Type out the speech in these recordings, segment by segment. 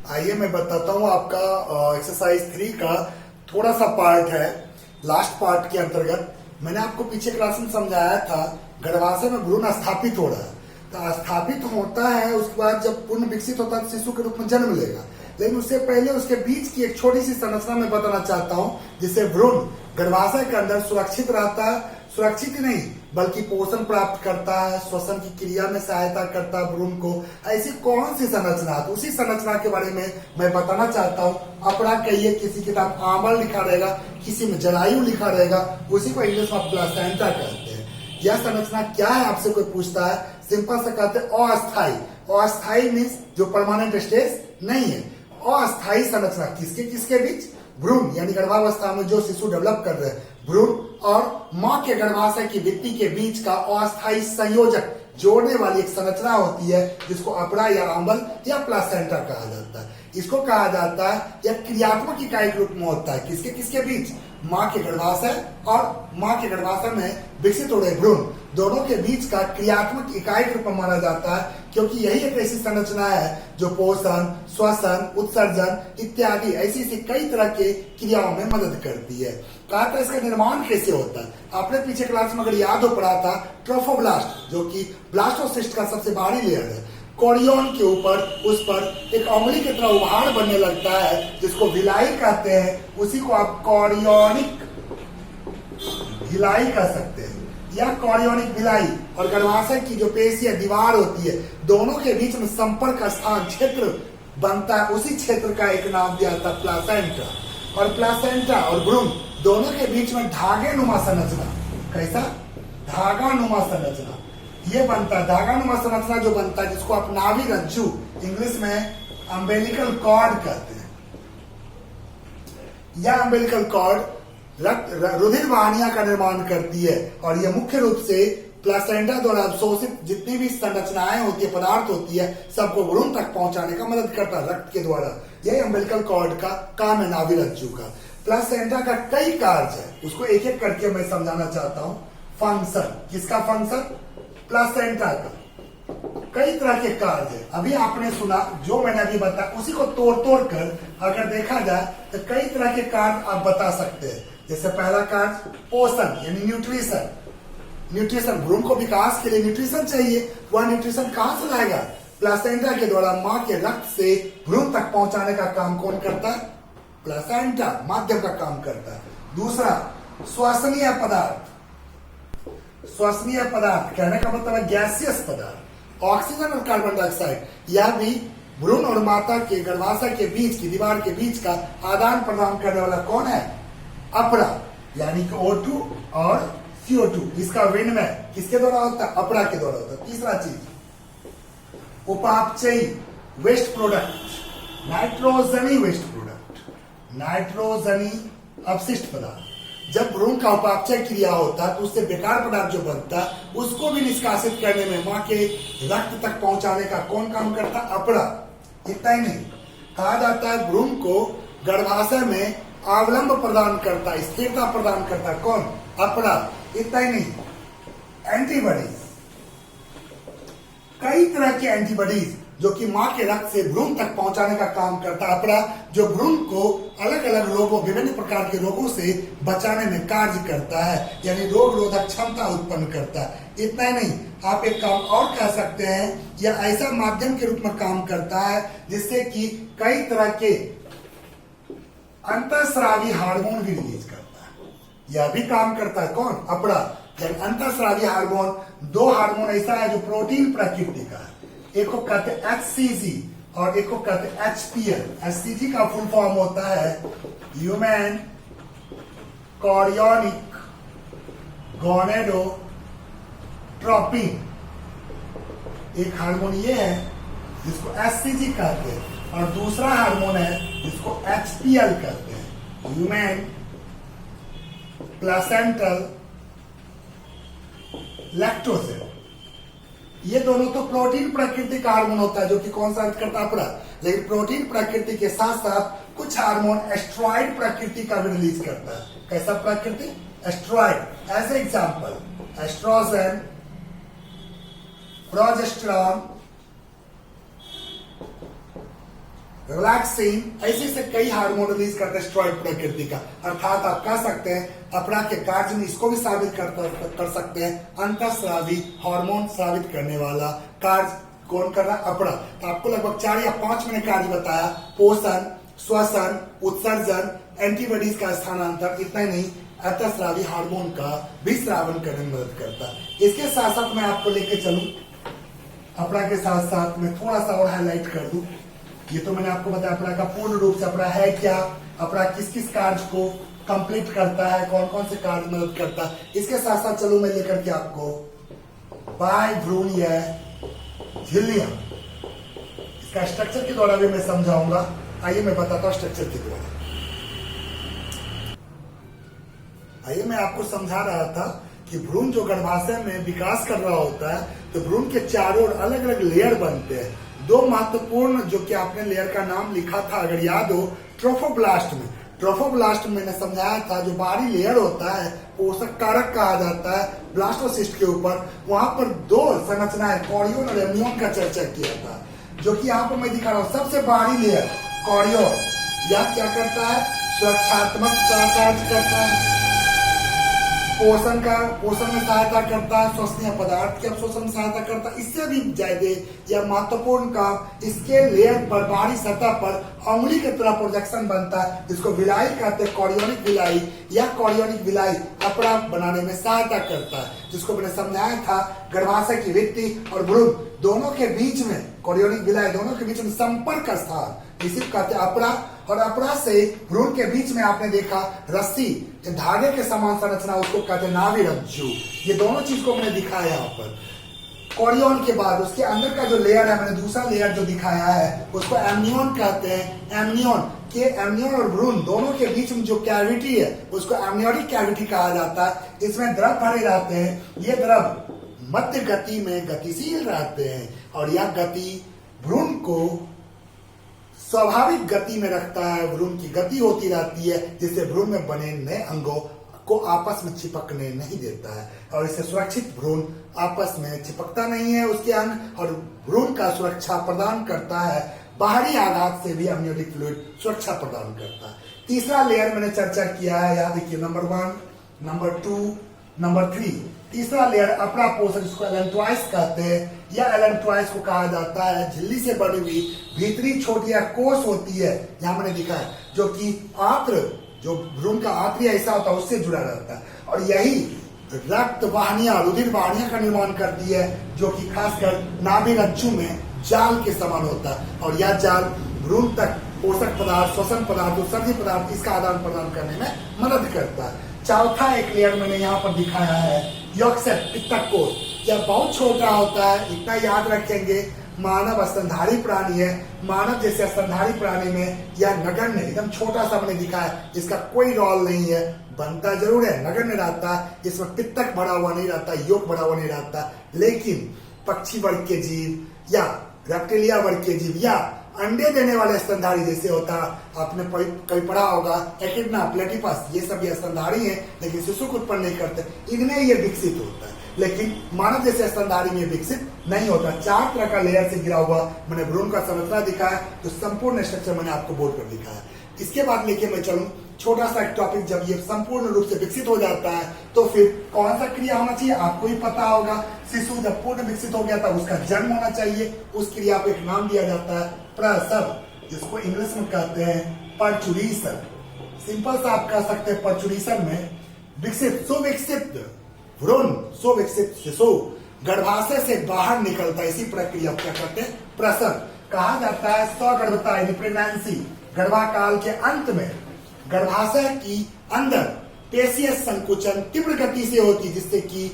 आइए मैं बताता हूँ आपका एक्सरसाइज 3 का थोड़ा सा पार्ट है। लास्ट पार्ट के अंतर्गत मैंने आपको पीछे क्लास में समझाया था गर्भाशय में भ्रूण स्थापित हो रहा है। तो स्थापित होता है, उसके बाद जब पूर्ण विकसित होता है शिशु के रूप में जन्म लेगा। लेकिन उससे पहले उसके बीच की एक छोटी सी संरचना मैं बताना चाहता हूँ, जिससे भ्रूण गर्भाशय के अंदर सुरक्षित रहता है। सुरक्षित ही नहीं बल्कि पोषण प्राप्त करता है, श्वसन की क्रिया में सहायता करता है भ्रूण को। ऐसी कौन सी संरचना है, तो उसी संरचना के बारे में मैं बताना चाहता हूँ। अपना कहिए, किसी किताब आमल लिखा रहेगा, किसी में जरायु लिखा रहेगा, उसी को इंग्लिश में प्लासेंटा कहते हैं। यह संरचना क्या है आपसे कोई पूछता है, सिंपल से कहते हैं अस्थाई। अस्थाई मीन्स जो परमानेंट स्टेज नहीं है। अस्थाई संरचना किसके किसके बीच, भ्रूण यानी गर्भावस्था में जो शिशु डेवलप कर रहे हैं, भ्रूण और मां के गर्भाशय की भित्ति के बीच का अस्थाई संयोजक जोड़ने वाली एक संरचना होती है, जिसको अपरा या आंबल या प्लासेंटा कहा जाता है। इसको कहा जाता है यह क्रियात्मक इकाई के रूप में होता है। किसके किसके बीच, मां के गर्भाशय और मां के गर्भाशय में विकसित हो रहे भ्रूण, दोनों के बीच का क्रियात्मक इकाई के रूप में माना जाता है, क्योंकि यही एक ऐसी संरचना है जो पोषण, श्वसन, उत्सर्जन इत्यादि ऐसी कई तरह के क्रियाओं में मदद करती है। कहा था इसका निर्माण कैसे होता है, आपने पीछे क्लास में अगर याद हो पढ़ा था ट्रोफोब्लास्ट, जो कि ब्लास्टोसिस्ट का सबसे बाहरी लेयर है। कोरियन के ऊपर उस पर एक उंगली की तरह उभार बनने लगता है, जिसको भिलाई कहते हैं। उसी को आप कोरियोनिक भिलाई कह सकते हैं या कोरियोनिक भिलाई। और गर्भाशय की जो पेशी दीवार होती है, दोनों के बीच में संपर्क स्थान क्षेत्र बनता है, उसी क्षेत्र का एक नाम दिया था प्लासेंटा। और प्लासेंटा और भ्रूण दोनों के बीच में धागे नुमा संरचना, कैसा धागा नुमा संरचना ये बनता है। धागा नुमा संरचना जो बनता है, जिसको आप नाभि रज्जु इंग्लिश में अम्बेलिकल कॉर्ड कहते हैं। यह अम्बेलिकल कॉर्ड रुधिर वाहिनियां का निर्माण करती है, और यह मुख्य रूप से प्लासेंटा द्वारा अवशोषित जितनी भी संरचनाएं होती है, पदार्थ होती है, सबको भ्रूण तक पहुंचाने का मदद करता है रक्त के द्वारा। यही अम्बेलिकल कॉर्ड का काम है, नाभि रज्जु का। प्लासेंटा का कई कार्य है, उसको एक एक करके मैं समझाना चाहता हूँ। फंक्शन, किसका फंक्शन, प्लासेंटा का कई तरह के कार्य है। अभी आपने सुना जो मैंने अभी बताया, उसी को तोड़ तोड़ कर अगर देखा जाए तो कई तरह के कार्य आप बता सकते हैं। जैसे पहला कार्य पोषण यानी न्यूट्रिशन। न्यूट्रिशन, भ्रूण को विकास के लिए न्यूट्रिशन चाहिए, वह न्यूट्रिशन कहां से लाएगा, प्लासेंटा के द्वारा मां के रक्त से भ्रूण तक पहुंचाने का काम कौन करता है, प्लासेंटा माध्यम का काम करता है। दूसरा श्वसनीय पदार्थ। श्वसनीय पदार्थ कहने का मतलब है गैसियस पदार्थ, ऑक्सीजन और कार्बन डाइऑक्साइड। यह भी भ्रूण और माता के गर्भाशय के बीच की दीवार के बीच का आदान प्रदान करने वाला कौन है, अपरा यानी कि O2 और CO2। इसका विनिमय किसके द्वारा होता है, अपरा के द्वारा होता है। तीसरा चीज उपापचयी वेस्ट प्रोडक्ट, नाइट्रोजनी वेस्ट प्रोडक्ट, नाइट्रोजनी अपशिष्ट पदार्थ। जब भ्रूण का उपापचय क्रिया होता है तो उससे बेकार पदार्थ जो बनता है, उसको भी निष्कासित करने में, मां के रक्त तक पहुंचाने का कौन काम करता है, अपरा। इतना ही नहीं, कहा जाता है भ्रूण को गर्भाशय में अवलंब प्रदान करता है, स्थिरता प्रदान करता है, कौन, अपरा। इतना ही नहीं, एंटीबॉडीज, कई तरह के एंटीबॉडीज जो कि मां के रक्त से भ्रूण तक पहुंचाने का काम करता है अपरा, जो भ्रूण को अलग अलग रोगों, विभिन्न प्रकार के रोगों से बचाने में कार्य करता है, यानी रोग रोधक क्षमता उत्पन्न करता है। इतना ही नहीं, आप एक काम और कह सकते हैं, यह ऐसा माध्यम के रूप में काम करता है जिससे कि कई तरह के अंतःस्रावी हार्मोन भी रिलीज करता है। यह भी काम करता है कौन, अपरा। अंतःस्रावी हार्मोन, दो हार्मोन ऐसा है जो प्रोटीन प्रकृति का है। एक को कहते हैं HCG और एक को कहते हैं HPL। HCG का फुल फॉर्म होता है ह्यूमन कोरियोनिक गोनेडोट्रोपिन। एक हार्मोन ये है जिसको HCG कहते हैं, और दूसरा हार्मोन है जिसको HPL कहते हैं, ह्यूमन प्लासेंटल लैक्टोजेन। ये दोनों तो प्रोटीन प्रकृति का हार्मोन होता है, जो कि कौन सा करता है, अपरा। लेकिन प्रोटीन प्रकृति के साथ साथ कुछ हार्मोन एस्ट्रॉइड प्रकृति का भी रिलीज करता है। कैसा प्रकृति, steroid. As example estrogen, progesterone, relaxin, ऐसे से कई हार्मोन रिलीज करते हैं स्टेरॉइड प्रकृति का। अर्थात आप कह सकते हैं अपरा के कार्य में इसको भी साबित कर सकते हैं, अंतःस्रावी हार्मोन स्रावित करने वाला कार्य कौन कर रहा है? अपरा। तो आपको लगभग 4 या 5 मैंने कार्य बताया, पोषण, श्वसन, उत्सर्जन, एंटीबॉडीज का स्थानांतर, इतना ही नहीं अंतःस्रावी हार्मोन का भी स्रावन करने में मदद करता है। इसके साथ साथ मैं आपको लेके चलूं अपरा के साथ साथ मैं थोड़ा सा और हाईलाइट कर दूं। ये तो मैंने आपको बताया अपरा का पूर्ण रूप से अपरा है क्या, अपरा किस किस कार्य को कंप्लीट करता है, कौन कौन से कार्य मदद करता है। इसके साथ साथ चलो मैं लेकर के आपको बाह्य भ्रूण या झिल्लियां, इसका स्ट्रक्चर के द्वारा भी मैं समझाऊंगा। आइए मैं बताता हूं स्ट्रक्चर के द्वारा। आइए मैं आपको समझा रहा था कि भ्रूण जो गर्भाशय में विकास कर रहा होता है तो भ्रूण के चारों ओर अलग अलग लेयर बनते हैं। 2 महत्वपूर्ण जो कि आपने लेयर का नाम लिखा था अगर याद हो, ट्रोफोब्लास्ट में। ट्रोफोब्लास्ट में मैंने समझाया था जो बाहरी लेयर होता है पोषक कारक कहा जाता है ब्लास्टोसिस्ट के ऊपर, वहां पर 2 संरचनाएं कॉरियोन और एम्नियोन का चर्चा किया था, जो कि यहाँ पर मैं दिखा रहा हूँ। सबसे बाहरी लेयर कॉरियोन, यह क्या करता है? सुरक्षात्मक कार्य करता है, पोषण में सहायता करता है, श्वसनीय पदार्थ के अवशोषण में सहायता करता है। इससे भी ज्यादा यह महत्वपूर्ण काम इसके लेयर पर बाहरी सतह पर उंगली की तरह प्रोजेक्शन बनता है, जिसको विलाई कहते हैं, कॉरियोनिक विलाई। यह कॉरियोनिक विलाई अपरा बनाने में सहायता करता है, जिसको मैंने समझाया था गर्भाशय की भित्ति और भ्रूण दोनों के बीच में, कॉरियोनिक विलाई दोनों के बीच में संपर्क स्थान इसी कहते हैं अपरा। और अपरा से भ्रूण के बीच में आपने देखा रस्सी, धागे के समान संरचना, उसको कहते हैं नाभि रज्जु। ये दोनों चीज को मैंने दिखाया यहाँ पर। कॉरियोन के बाद उसके अंदर का जो लेयर है, मैंने दूसरा लेयर जो दिखाया है उसको एम्नियोन कहते हैं। एम्नियोन और भ्रूण दोनों के बीच में जो कैविटी है उसको एम्नियोटिक कैविटी कहा जाता है। इसमें द्रव भरे रहते हैं। ये द्रव मध्य गति में गतिशील रहते हैं और यह गति भ्रूण को स्वाभाविक गति में रखता है। भ्रूण की गति होती रहती है, जिससे भ्रूण में बने नए अंगों को आपस में चिपकने नहीं देता है और इससे सुरक्षित भ्रूण आपस में चिपकता नहीं है उसके अंग, और भ्रूण का सुरक्षा प्रदान करता है। बाहरी आघात से भी एम्नियोटिक फ्लूइड सुरक्षा प्रदान करता है। तीसरा लेयर मैंने चर्चा किया है, याद देखिए, नंबर 1, नंबर 2, नंबर 3। तीसरा लेयर अपरा पोषण, जिसको एलेंट्रॉइस कहते हैं, या एलेंट्रॉइस को कहा जाता है झिल्ली से बनी हुई भीतरी छोटी या कोष होती है, यहाँ मैंने दिखा है, जो कि आंत्र, जो भ्रूण का आंतरिक हिस्सा होता है उससे जुड़ा रहता है, और यही रक्त वाहिनियां, रुधिर वाहिनियां का निर्माण करती है, जो कि खासकर नाभि रज्जु में जाल के समान होता है, और यह जाल भ्रूण तक पोषक पदार्थ, श्वसन पदार्थ, उत्सर्जी पदार्थ इसका आदान प्रदान करने में मदद करता है। चौथा एक लेयर मैंने यहाँ पर दिखाया है, यॉर्क सेल, पित्तक कोष। यह बहुत छोटा होता है, इतना याद रखेंगे। मानव स्तनधारी प्राणी है, मानव जैसे स्तनधारी प्राणी में यह नगण्य, एकदम छोटा सा मैंने दिखाया, इसका कोई रोल नहीं है, बनता जरूर है, नगण्य रहता है, इसमें पित्तक भरा हुआ नहीं रहता, यॉर्क भरा हुआ नहीं रहता। लेकिन पक्षी वर्ग के जीव या रेप्टिलिया वर्ग के जीव या अंडे देने वाले स्तनधारी जैसे होता, आपने कभी पढ़ा होगा एकिडना, प्लेटिपस, ये सब ये स्तनधारी है लेकिन शिशु को उत्पन्न नहीं करते, इनमें ये विकसित होता है। लेकिन मानव जैसे स्तनधारी में विकसित नहीं होता। 4 तरह का लेयर से गिरा हुआ मैंने भ्रूण का संरचना दिखाया, तो संपूर्ण स्ट्रक्चर मैंने आपको बोर्ड पर दिखाया। इसके बाद लेके मैं चलूं छोटा सा एक टॉपिक, जब ये संपूर्ण रूप से विकसित हो जाता है तो फिर कौन सा क्रिया होना चाहिए आपको ही पता होगा। शिशु जब पूर्ण विकसित हो गया था उसका जन्म होना चाहिए, उस क्रिया को एक नाम दिया जाता है प्रसव, जिसको इंग्लिश में कहते हैं पर्चुरीशन। सिंपल सा आप कह सकते हैं पर्चुरीशन में विकसित, सुविकसित भ्रूण, सुविकसित शिशु गर्भाशय से बाहर निकलता है, इसी प्रक्रिया को क्या कहते हैं? प्रसव कहा जाता है। स्वगर्भता यानी प्रेगनेंसी, गर्भाकाल के अंत में गर्भाशय की अंदर पेशीय संकुचन तीव्र गति से होती, जिससे कि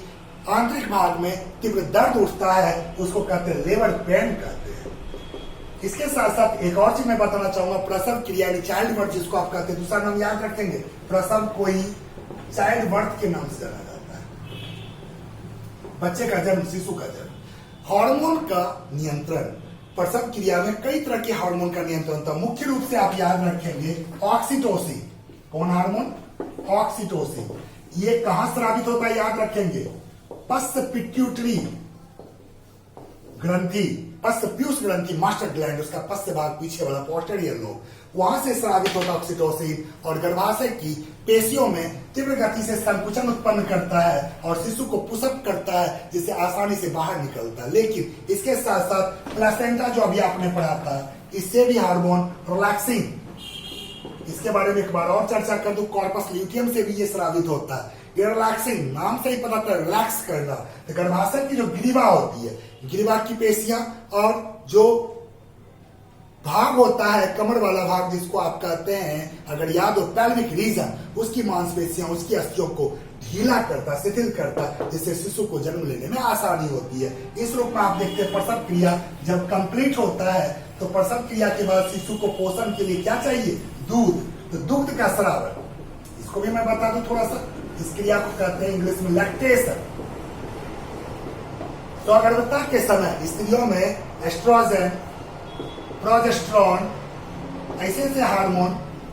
आंतरिक भाग में तीव्र दर्द उठता है, उसको कहते हैं लेबर पेन कहते हैं। इसके साथ साथ एक और चीज मैं बताना चाहूंगा, प्रसव क्रिया यानी चाइल्ड बर्थ जिसको आप कहते हैं, दूसरा नाम याद रखेंगे, प्रसव को ही चाइल्ड बर्थ के नाम से जाना जाता है, बच्चे का जन्म, शिशु का जन्म। हार्मोन का नियंत्रण, प्रसव क्रिया में कई तरह के हार्मोन का नियंत्रण होता है। मुख्य रूप से आप याद रखेंगे ऑक्सीटोसिन। कौन हार्मोन? ऑक्सीटोसिन। ये कहां स्रावित होता है याद रखेंगे? पश्च पिट्यूटरी ग्रंथि पश्च पीयूष ग्रंथि मास्टर ग्लैंड, उसका पश्च भाग पीछे वाला पोस्टेरियर लोब, वहां से स्रावित होता ऑक्सीटोसिन और गर्भाशय की पेशियों में तीव्र गति से संकुचन उत्पन्न करता है और शिशु को पुशअप करता है, जिससे आसानी से बाहर निकलता है। लेकिन इसके साथ साथ प्लासेंटा जो अभी आपने पढ़ा था, इससे भी हार्मोन रिलैक्सिंग, इसके बारे में एक बार और चर्चा कर दूं, कॉर्पस ल्यूटियम से भी ये स्रावित होता है। ये रिलैक्सिंग, नाम से ही पता चलता है रिलैक्स करना। तो गर्भाशय की जो ग्रीवा होती है, ग्रीवा की पेशियां और जो भाग होता है कमर वाला भाग जिसको आप कहते हैं, अगर याद हो पेल्विक रीजन, उसकी मांसपेशियां, उसकी अस्थियों को ढीला करता, शिथिल करता, जिससे शिशु को जन्म लेने में आसानी होती है। इस रूप में आप देखते हैं प्रसव क्रिया जब कंप्लीट होता है तो प्रसव क्रिया के बाद शिशु को पोषण के लिए क्या चाहिए? दूध। तो दुग्ध का स्राव, इसको भी मैं बता दूं थोड़ा सा, इस क्रिया को कहते हैं इंग्लिश में लैक्टेशन। तो गर्भता के समय स्त्रियों में एस्ट्रोजन, प्रोजेस्टेरोन, ऐसे हार्मोन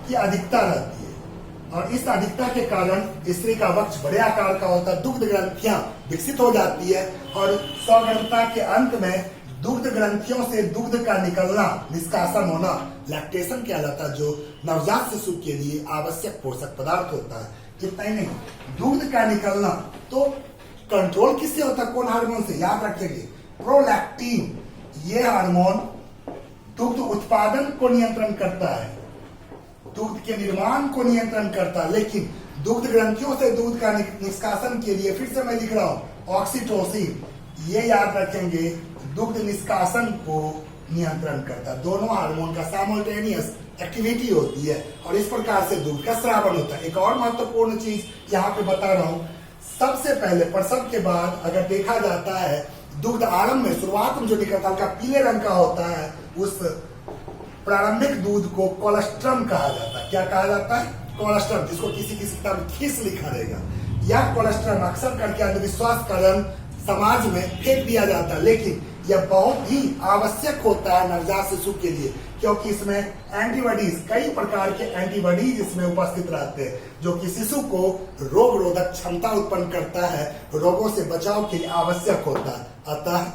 की अधिकता रहती है और इस अधिकता के कारण स्त्री का वक्ष बड़े आकार का होता है, दुग्ध ग्रंथियां विकसित हो जाती है और सौगर्भता के अंत में दुग्ध ग्रंथियों से दुग्ध का निकलना, निष्कासन होना लैक्टेशन कहलाता है, जो नवजात शिशु के लिए आवश्यक पोषक पदार्थ होता है। इतना ही नहीं, दुग्ध का निकलना तो कंट्रोल किससे होता है? कौन हार्मोन से? याद रखेंगे, प्रोलैक्टिन। ये हार्मोन दुग्ध उत्पादन को नियंत्रण करता है, दुग्ध के निर्माण को नियंत्रण करता है, लेकिन दुग्ध ग्रंथियों से दूध का निष्कासन के लिए, फिर से मैं लिख रहा हूं, ऑक्सीटोसिन, ये याद रखेंगे, दुग्ध निष्कासन को नियंत्रण करता है। दोनों हार्मोन का साइमल्टेनियस एक्टिविटी होती है और इस प्रकार से दूध का स्रावन होता है। एक और महत्वपूर्ण चीज यहाँ पे बता रहा हूं, सबसे पहले प्रसव के बाद अगर देखा जाता है, दुग्ध आरंभ में शुरुआत में जो निकलता है हल्का पीले रंग का होता है, उस प्रारंभिक दूध को कोलेस्ट्रम कहा जाता है। क्या कहा जाता है? कोलेस्ट्रम, जिसको किसी किसी किताब में खीस लिखा रहेगा। यह कोलेस्ट्रम अक्सर करके अंधविश्वास कारण समाज में फेंक दिया जाता है, लेकिन यह बहुत ही आवश्यक होता है नवजात शिशु के लिए, क्योंकि इसमें एंटीबॉडीज, कई प्रकार के एंटीबॉडीज इसमें उपस्थित रहते हैं, जो कि शिशु को रोग रोधक क्षमता उत्पन्न करता है, रोगों से बचाव के लिए आवश्यक होता है। अतः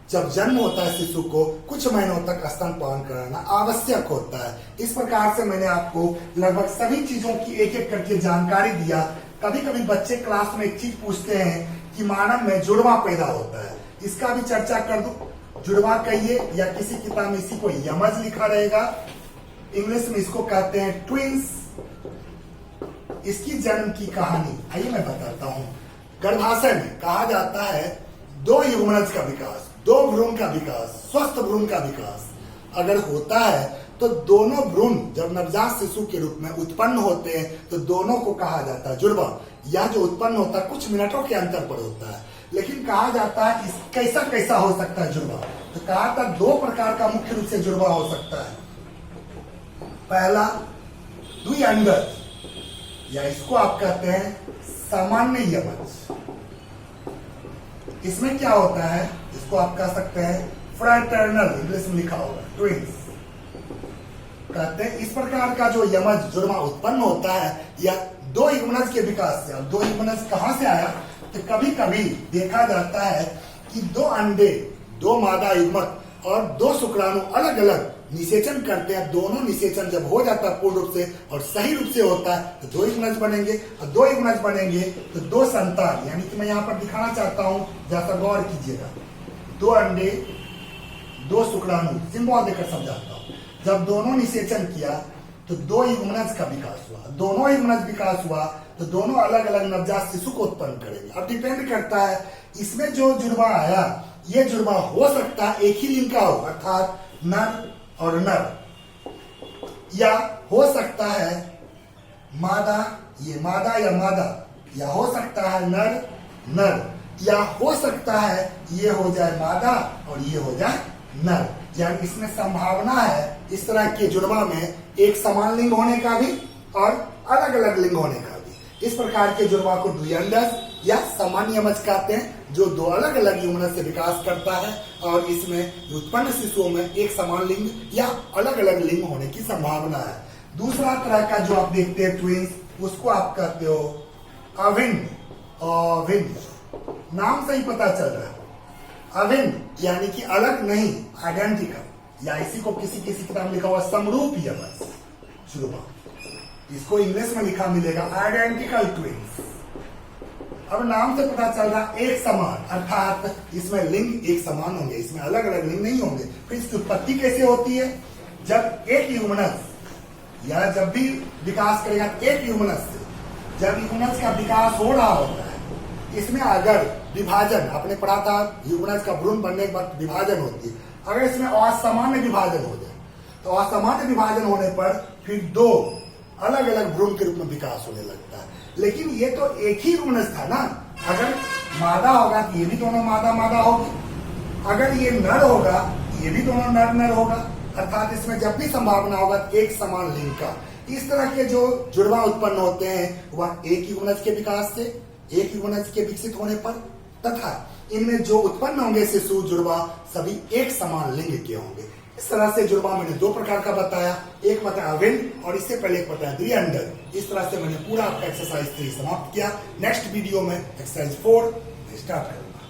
जब जन्म होता है शिशु को कुछ महीनों तक स्तनपान कराना आवश्यक होता है। इस प्रकार से मैंने आपको लगभग सभी चीजों की एक एक करके जानकारी दिया। कभी कभी बच्चे क्लास में एक चीज पूछते हैं कि मानव में जुड़वा पैदा होता है, इसका भी चर्चा कर दूं। जुड़वा कहिए या किसी किताब में इसी को यमज लिखा रहेगा, इंग्लिश में इसको कहते हैं ट्विंस। इसकी जन्म की कहानी आइए मैं बताता हूं। गर्भाशय में कहा जाता है दो युग्मनज का विकास, दो भ्रूण का विकास, स्वस्थ भ्रूण का विकास अगर होता है तो दोनों भ्रूण जब नवजात शिशु के रूप में उत्पन्न होते हैं तो दोनों को कहा जाता है जुड़वा। यह जो उत्पन्न होता है कुछ मिनटों के अंतर पर होता है, लेकिन कहा जाता है कैसा कैसा हो सकता है जुड़वा। तो कहा था दो प्रकार का मुख्य रूप से जुड़वा हो सकता है। पहला द्विअंगज, या इसको आप कहते हैं सामान्य यमज। इसमें क्या होता है, इसको आप कह सकते हैं फ्रैटर्नल, इंग्लिश में लिखा होगा ट्विंस कहते हैं। इस प्रकार का जो यमज जुड़वा उत्पन्न होता है यह दो युग्मनज के विकास से। अब दो युग्मनज कहां से आया? तो कभी कभी देखा जाता है कि दो अंडे, दो मादा युग्मक और दो शुक्राणु अलग अलग निषेचन करते हैं। दोनों निषेचन जब हो जाता है पूर्ण रूप से और सही रूप से होता है तो दो युग्मनज बनेंगे, और दो युग्मनज बनेंगे तो दो संतान, यानी कि मैं यहाँ पर दिखाना चाहता हूँ, जैसा गौर कीजिएगा, दो अंडे, दो शुक्राणु, सिंबल देकर समझाता हूँ। जब दोनों निषेचन किया तो दो युग्मनज का विकास हुआ। दोनों युग्मनज विकास हुआ तो दोनों अलग अलग नवजात शिशु को उत्पन्न करेंगे। अब डिपेंड करता है इसमें जो जुड़वा आया, ये जुड़वा हो सकता है एक ही लिंग का हो, अर्थात नर और नर, या हो सकता है मादा, ये मादा या मादा, या हो सकता है नर नर, या हो सकता है ये हो जाए मादा और ये हो जाए नर। यानी इसमें संभावना है इस तरह के जुड़वा में एक समान लिंग होने का भी और अलग अलग लिंग होने का भी। इस प्रकार के जुड़वा को द्विअंडज या सामान्य यमज कहते हैं, जो दो अलग अलग युग्मनज से विकास करता है और इसमें उत्पन्न शिशुओं में एक समान लिंग या अलग अलग लिंग होने की संभावना है। दूसरा तरह का जो आप देखते हैं ट्विंस, उसको आप कहते हो अभिन्न। अभिन्न नाम से ही पता चल रहा है, अभिन्न यानी कि अलग नहीं, आइडेंटिकल, या इसी को किसी किसी किताब में लिखा हुआ समरूप ही है बस जुड़वा। इसको इंग्लिश में लिखा मिलेगा आइडेंटिकल ट्विन्स। अब नाम से पता चल रहा एक समान, अर्थात इसमें लिंग एक समान होंगे, इसमें अलग अलग लिंग नहीं होंगे। फिर इसकी उत्पत्ति कैसे होती है? जब एक ह्यूमनस या जब भी विकास करेगा एक ह्यूमनस से, जब ह्यूमनस का विकास हो रहा होता है, इसमें अगर विभाजन, आपने पढ़ा था ह्यूमनस का भ्रूण बनने के बाद विभाजन होती है, अगर इसमें असामान्य विभाजन हो जाए तो असामान्य विभाजन होने पर फिर दो अलग अलग भ्रूण के रूप में विकास होने लगता है। लेकिन ये तो एक ही ह्यूमनस था ना, अगर मादा होगा तो ये भी दोनों मादा मादा होगी, अगर ये नर होगा ये भी दोनों नर नर होगा, अर्थात इसमें जब भी संभावना होगा एक समान लिंग का। इस तरह के जो जुड़वा उत्पन्न होते हैं वह एक ह्यूमनस के विकास से, एक ह्यूमनस के विकसित होने पर, तथा इनमें जो उत्पन्न होंगे शिशु जुड़वा सभी एक समान लिंग के होंगे। इस तरह से जुड़वा मैंने दो प्रकार का बताया, एक बताया अभिन्न और इससे पहले एक बताया द्विअंडर। इस तरह से मैंने पूरा आपका एक्सरसाइज 3 समाप्त किया। नेक्स्ट वीडियो में एक्सरसाइज 4 स्टार्ट करूंगा।